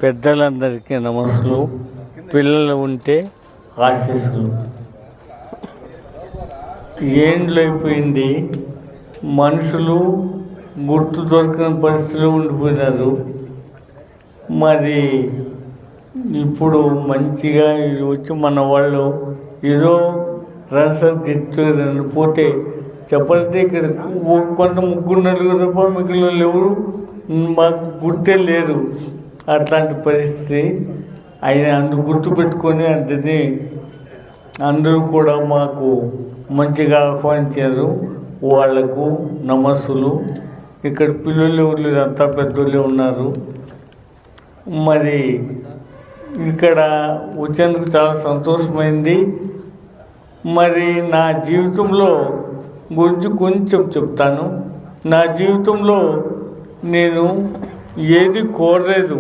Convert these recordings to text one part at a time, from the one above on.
పెద్దలందరికీ నమస్సులు, పిల్లలు ఉంటే ఆశీస్సులు. ఏండ్లు అయిపోయింది, మనుషులు గుర్తు దొరకని పరిస్థితిలో ఉండిపోయినారు. మరి ఇప్పుడు మంచిగా వచ్చి మన వాళ్ళు ఏదో రన్సర్ గెలుచుకొని పోతే చెప్పాలంటే ఇక్కడ కొంత ముగ్గురు నలుగురు తప్ప మిగిలిన ఎవరు మాకు గుర్తే లేరు. అట్లాంటి పరిస్థితి ఆయన అందుకు గుర్తుపెట్టుకొని అంటే అందరూ కూడా మాకు మంచిగా ఆహ్వానించారు. వాళ్లకు నమస్సులు. ఇక్కడ పిల్లలు ఎవరు అంతా పెద్దోళ్ళే ఉన్నారు. మరి ఇక్కడ వచ్చేందుకు చాలా సంతోషమైంది. మరి నా జీవితంలో గురించి కొంచెం చెప్తాను. నా జీవితంలో నేను ఏది కోరలేదు,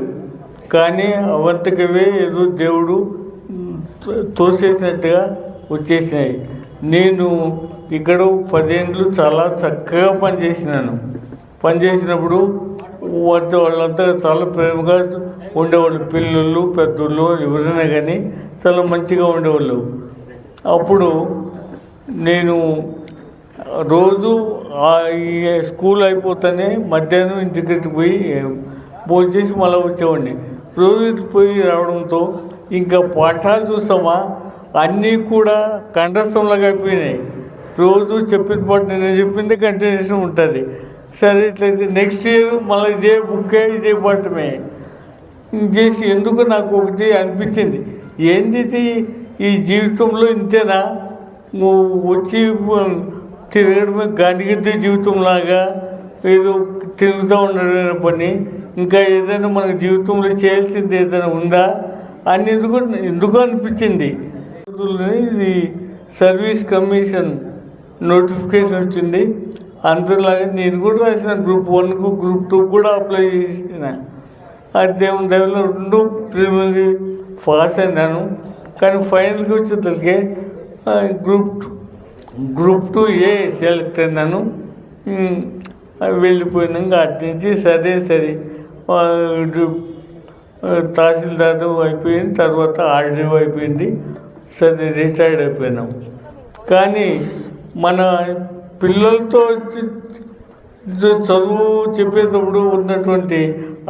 కానీ అవంతకవే ఏదో దేవుడు తోసేసినట్టుగా వచ్చేసినాయి. నేను ఇక్కడ 10 ఏళ్ళు చాలా చక్కగా పనిచేసినప్పుడు వాళ్ళంతా చాలా ప్రేమగా ఉండేవాళ్ళు. పిల్లలు పెద్దోళ్ళు ఎవరైనా కానీ చాలా మంచిగా ఉండేవాళ్ళు. అప్పుడు నేను రోజు స్కూల్ అయిపోతానే మధ్యాహ్నం ఇంటికి పోయి భోంచేసి మళ్ళీ వచ్చేవాడిని. రోజు పోయి రావడంతో ఇంకా పాఠాలు చూస్తామా అన్నీ కూడా కంఠస్థంలాగా అయిపోయినాయి. రోజు చెప్పిన పాట నేను చెప్పింది కంటిన్యూషన్ ఉంటుంది. సరే ఇట్లయితే నెక్స్ట్ ఇయర్ మళ్ళీ ఇదే బుక్కే ఇదే పాఠమే చేసి ఎందుకు నాకు ఒకటి అనిపించింది, ఏంది ఈ జీవితంలో ఇంతేనా, వచ్చి తిరగడమే గాంధీగద్ద జీవితంలాగా ఏదో తిరుగుతూ ఉండడం పని, ఇంకా ఏదైనా మన జీవితంలో చేయాల్సింది ఏదైనా ఉందా అని ఎందుకు అనిపించింది. ఇది సర్వీస్ కమిషన్ నోటిఫికేషన్ వచ్చింది. అందరిలాగా నేను కూడా రాసిన గ్రూప్ 1కు గ్రూప్ 2 కూడా అప్లై చేసిన. అది దేవుని దయలో 2 ప్రిలిమినరీ పాస్ అయినాను. కానీ ఫైనల్కి వచ్చేసరికి గ్రూప్ 2A సెలెక్ట్ అయినాను. వెళ్ళిపోయినాక అటు నుంచి సరే తహసీల్దారు అయిపోయింది, తర్వాత ఆర్డీఓ అయిపోయింది. సరే రిటైర్డ్ అయిపోయినాం. కానీ మన పిల్లలతో చదువు చెప్పేటప్పుడు ఉన్నటువంటి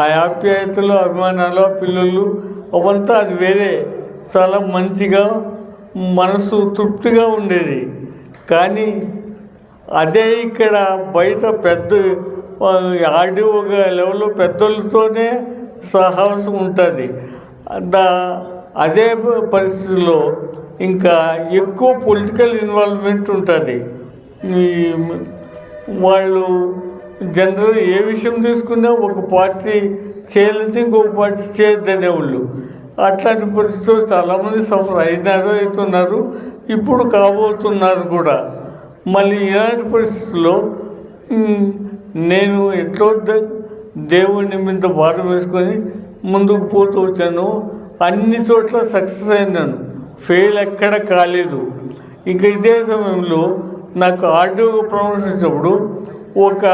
ఆ ఆప్యాయతలు, అభిమానాలు, పిల్లలు అవంతా అది వేరే, చాలా మంచిగా మనసు తృప్తిగా ఉండేది. కానీ అదే ఇక్కడ బయట పెద్ద ఆర్డీఓ లెవెల్లో పెద్దలతోనే సహవాసం ఉంటుంది. అదే పరిస్థితుల్లో ఇంకా ఎక్కువ పొలిటికల్ ఇన్వాల్వ్మెంట్ ఉంటుంది. వాళ్ళు జనరల్ ఏ విషయం తీసుకున్నా ఒక పార్టీ చేయాలంటే ఇంకొక పార్టీ చేయొద్దనేవాళ్ళు. అట్లాంటి పరిస్థితుల్లో చాలామంది సఫర్ అవుతున్నారు, ఇప్పుడు కాబోతున్నారు కూడా. మళ్ళీ ఇలాంటి పరిస్థితుల్లో నేను ఎట్లా దేవుని మీద భారం వేసుకొని ముందుకు పోతూ వచ్చాను. అన్ని చోట్ల సక్సెస్ అయినాను, ఫెయిల్ ఎక్కడ కాలేదు. ఇంకా ఇదే సమయంలో నాకు ఆర్డీఓ ప్రమోషన్ వచ్చినప్పుడు ఒక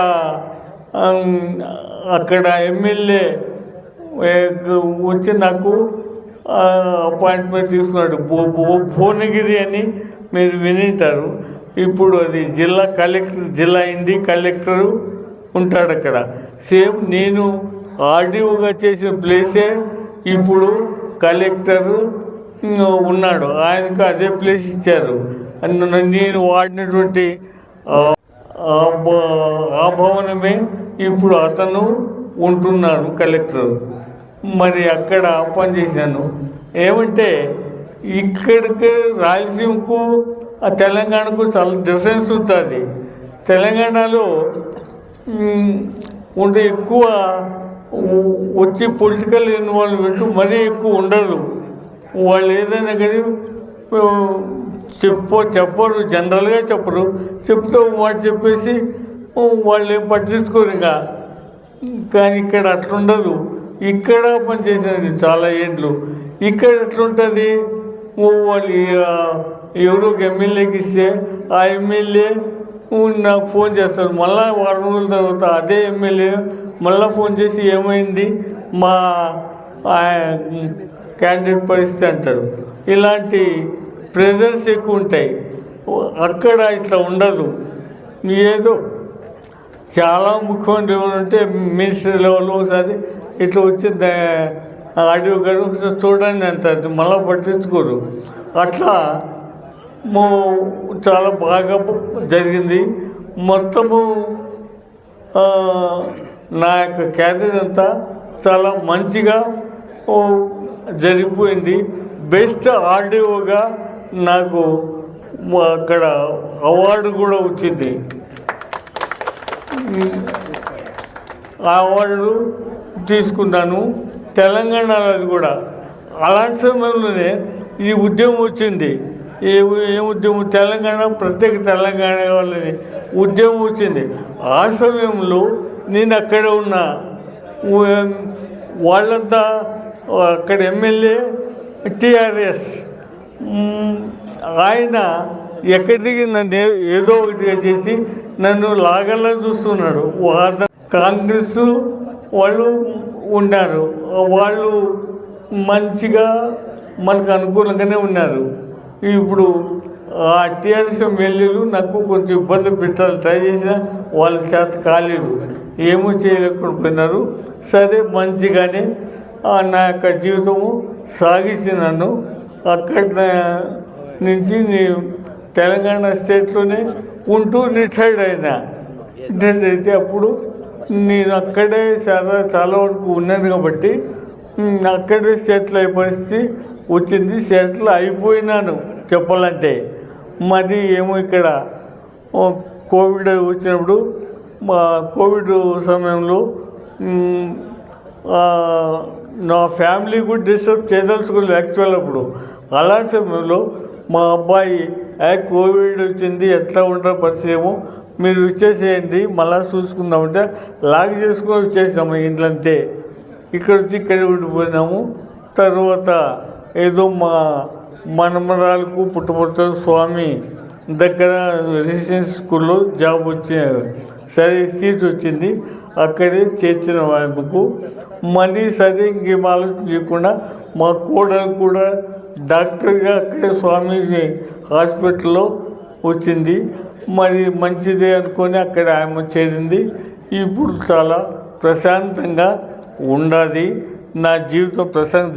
అక్కడ ఎమ్మెల్యే వచ్చి నాకు అపాయింట్మెంట్ తీసుకున్నాడు. భువనగిరి అని మీరు వినింటారు. ఇప్పుడు అది జిల్లా అయింది. కలెక్టరు ఉంటాడు అక్కడ. సేమ్ నేను ఆర్డీఓగా చేసిన ప్లేసే ఇప్పుడు కలెక్టరు ఉన్నాడు, ఆయనకు అదే ప్లేస్ ఇచ్చారు. నేను వాడినటువంటి ఆ భవనమే ఇప్పుడు అతను ఉంటున్నాడు కలెక్టర్. మరి అక్కడ పనిచేశాను. ఏమంటే ఇక్కడికి రాయలసీమకు తెలంగాణకు చాలా డిఫరెన్స్ ఉంటుంది. తెలంగాణలో ఉండే ఎక్కువ వచ్చి పొలిటికల్ ఇన్వాల్వ్మెంట్ మరీ ఎక్కువ ఉండదు. వాళ్ళు ఏదైనా కానీ చెప్పరు, జనరల్గా చెప్పరు. చెప్తూ వాడు చెప్పేసి వాళ్ళు ఏం పట్టించుకోరు ఇంకా. కానీ ఇక్కడ అట్లుండదు. ఇక్కడ పనిచేసినది చాలా ఏండ్లు. ఇక్కడ ఎట్లుంటుంది, వాళ్ళు ఎవరో ఒక ఎమ్మెల్యేకి ఇస్తే ఆ ఎమ్మెల్యే నాకు ఫోన్ చేస్తారు. మళ్ళీ వారం రోజుల తర్వాత అదే ఎమ్మెల్యే మళ్ళీ ఫోన్ చేసి ఏమైంది, మా క్యాండిడేట్ పరిస్థితి అంటాడు. ఇలాంటి ప్రెజర్స్ ఎక్కువ ఉంటాయి. అక్కడ ఇట్లా ఉండదు. ఏదో చాలా ముఖ్యమంత్రి ఏమంటే మినిస్టర్ లెవెల్ ఒకసారి ఇట్లా వచ్చి ఆడియో గారు చూడండి అంటారు, మళ్ళీ పట్టించుకోరు. అట్లా చాలా బాగా జరిగింది. మొత్తము నా యొక్క క్యారియర్ అంతా చాలా మంచిగా జరిగిపోయింది. బెస్ట్ ఆడియోగా నాకు అక్కడ అవార్డు కూడా వచ్చింది. ఆ అవార్డు తీసుకున్నాను తెలంగాణలో. అది కూడా అలాంటి సమయంలోనే ఈ ఉద్యమం వచ్చింది. ఏ ఉద్యమం? తెలంగాణ, ప్రత్యేక తెలంగాణ వాళ్ళని ఉద్యమం వచ్చింది. ఆ సమయంలో నేను అక్కడే ఉన్నా. వాళ్ళంతా అక్కడ ఎమ్మెల్యే టీఆర్ఎస్, ఆయన ఎక్కడికి నన్ను ఏదో ఒకటిగా చేసి నన్ను లాగల్లా చూస్తున్నాడు. కాంగ్రెస్ వాళ్ళు ఉన్నారు, వాళ్ళు మంచిగా మనకు అనుకూలంగానే ఉన్నారు. ఇప్పుడు ఆ టీఆర్ఎస్ ఎమ్మెల్యేలు నాకు కొంచెం ఇబ్బంది పెట్టాలి ట్రై చేసినా వాళ్ళ చేత కాలేదు, ఏమో చేయలేకుండా పోయినారు. సరే, మంచిగానే నా యొక్క జీవితము సాగిస్తున్నాను. అక్కడ నుంచి నేను తెలంగాణ స్టేట్లోనే ఉంటూ రిటైర్డ్ అయినా. రిటైర్డ్ అయితే అప్పుడు నేను అక్కడే చాలా వరకు ఉన్నాను కాబట్టి అక్కడే సెటిల్ అయ్యే పరిస్థితి వచ్చింది. సెటిల్ అయిపోయినాను చెప్పాలంటే. మరి ఏమో ఇక్కడ కోవిడ్ వచ్చినప్పుడు, కోవిడ్ సమయంలో నా ఫ్యామిలీ కూడా డిస్టర్బ్ చేయదలుచుకోలేదు యాక్చువల్. అప్పుడు అలాంటి సమయంలో మా అబ్బాయి కోవిడ్ వచ్చింది, ఎట్లా ఉంటారు పరిస్థితి, ఏమో మీరు వచ్చేసేయండి మళ్ళా చూసుకుందామంటే లాగ్ చేసుకొని వచ్చేసాము ఇంట్లో. అంతే, ఇక్కడ వచ్చి ఇక్కడ ఉండిపోయినాము. తర్వాత ఏదో మా మనమరాలకు పుట్టపర్తి స్వామి దగ్గర రెసిడెన్షియల్ స్కూల్లో జాబ్ వచ్చింది. సరే, సీట్ వచ్చింది, అక్కడే చేర్చిన వైపుకు. మళ్ళీ సరే ఇంకేం ఆలోచన చేయకుండా మా కోడలు కూడా డాక్టర్గా అక్కడే స్వామి హాస్పిటల్లో వచ్చింది. మరి మంచిదే అనుకొని అక్కడ ఆమె చేరింది. ఇప్పుడు చాలా ప్రశాంతంగా ఉండాలి. నా జీవితం ప్రశాంతం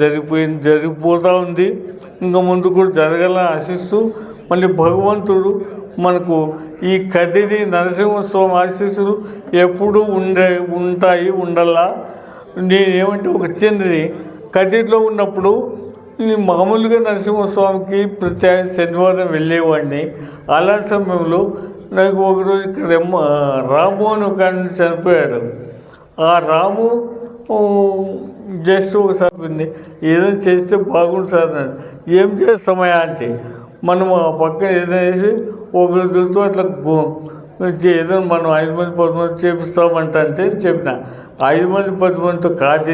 జరిగిపోతూ ఉంది. ఇంకా ముందు కూడా జరగాలని ఆశిస్తూ, మళ్ళీ భగవంతుడు మనకు ఈ కదిరి నరసింహస్వామి ఆశీస్సులు ఎప్పుడూ ఉండాలా. నేనేమంటే ఒక చిన్నది, కదిరిలో ఉన్నప్పుడు మామూలుగా నరసింహస్వామికి ప్రతి శనివారం వెళ్ళేవాడిని. అలాంటి సమయంలో నాకు ఒకరోజు ఇక్కడ రాము అని ఒక ఆయన చనిపోయాడు. ఆ రాము జస్ట్ ఒకసారి ఏదైనా చేస్తే బాగుంది సార్ అన్నాడు. ఏం చేస్తామయ్యా అంటే, మనం ఆ పక్కన ఏదైనా చేసి ఒకరితో అట్లా ఏదైనా మనం 5 మంది 10 మంది చేపిస్తామంటే అంటే చెప్పిన. 5 మంది 10 మందితో కాదు,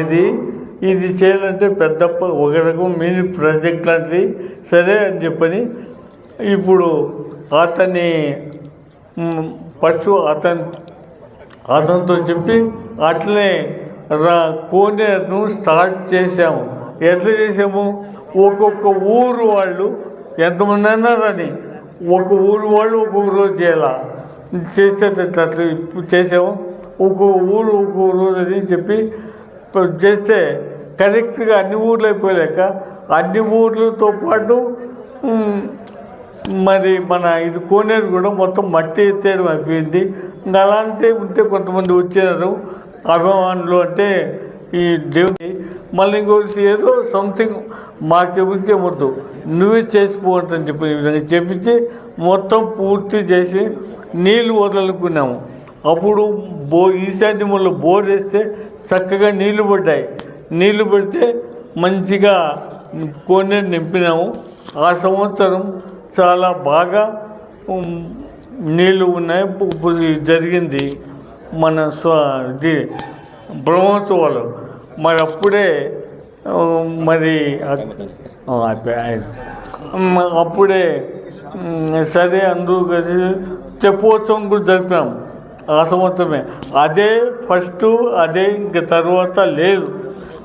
ఇది చేయాలంటే పెద్ద ఒక రకం మినీ ప్రాజెక్ట్ లాంటిది. సరే అని చెప్పని ఇప్పుడు అతన్ని ఫస్ట్ అతనితో చెప్పి అట్లనే కోనేరును స్టార్ట్ చేసాము. ఎట్లా చేసాము? ఒక్కొక్క ఊరు వాళ్ళు ఎంతమంది అన్నారని ఒక ఊరు వాళ్ళు ఒక్కొక్క రోజు చేయాలా చేసేటట్లు అట్లా చేసాము. ఒక్కొక్క ఊరు ఒక్కొక్క రోజు అని చెప్పి చేస్తే కరెక్ట్గా అన్ని ఊర్లు అయిపోలేక అన్ని ఊర్లతో పాటు మరి మన ఇది కోనేరు కూడా మొత్తం మట్టి ఎత్తేయడం అయిపోయింది. ఇంకా అలాంటి ఉంటే కొంతమంది వచ్చారు అభిమానులు, అంటే ఈ దేవుని. మళ్ళీ ఇంకోటి ఏదో సంథింగ్ మాకెవరికే వద్దు, నువ్వే చేసిపోవద్దని చెప్పి ఈ విధంగా చెప్పించి మొత్తం పూర్తి చేసి నీళ్ళు వదలుకున్నాము. అప్పుడు ఈశాన్యంలో బోర్ వేస్తే చక్కగా నీళ్లు పడ్డాయి. నీళ్లు పడితే మంచిగా కోనేరు నింపినాము. ఆ సంవత్సరం చాలా బాగా నీళ్ళు ఉన్నాయి. జరిగింది మన ఇది బ్రహ్మోత్సవాలు. మరి అప్పుడే అప్పుడే సరే అందరూ కలిసి తెప్పోత్సవం కూడా జరిపినాం. ఆ సంవత్సరమే అదే ఫస్ట్, అదే ఇంక తర్వాత లేదు.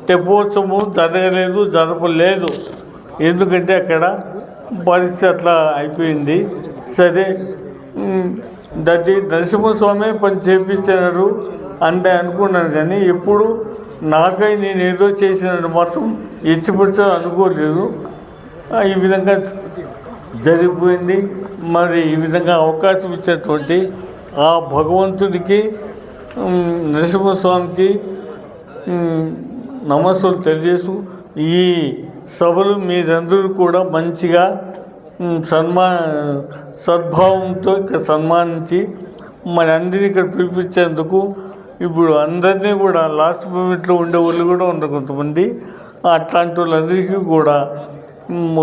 తెప్పోత్సవం జరగలేదు, జరపలేదు. ఎందుకంటే అక్కడ పరిస్థితి అట్లా అయిపోయింది. సరే, దట్టి నరసింహస్వామి పని చేయించినాడు అంటే అనుకున్నాను, కానీ ఎప్పుడు నాకై నేను ఏదో చేసినట్టు మాత్రం ఎత్తిపరచాలని అనుకోలేదు. ఈ విధంగా జరిగిపోయింది. మరి ఈ విధంగా అవకాశం ఇచ్చినటువంటి ఆ భగవంతుడికి, నరసింహస్వామికి నమస్సులు తెలియజేస్తూ, ఈ సభలు మీరందరూ కూడా మంచిగా సద్భావంతో ఇక్కడ సన్మానించి మరి అందరినీ ఇక్కడ పిలిపించేందుకు, ఇప్పుడు అందరినీ కూడా లాస్ట్ మూమెంట్లో ఉండే వాళ్ళు కూడా ఉన్నారు కొంతమంది. అట్లాంటి వాళ్ళందరికీ కూడా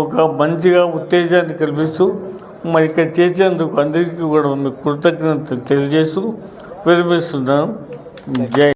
ఒక మంచిగా ఉత్తేజాన్ని కల్పిస్తూ మరి ఇక్కడ చేసేందుకు అందరికీ కూడా కృతజ్ఞతలు తెలియజేస్తూ విరమిస్తున్నాను. జై.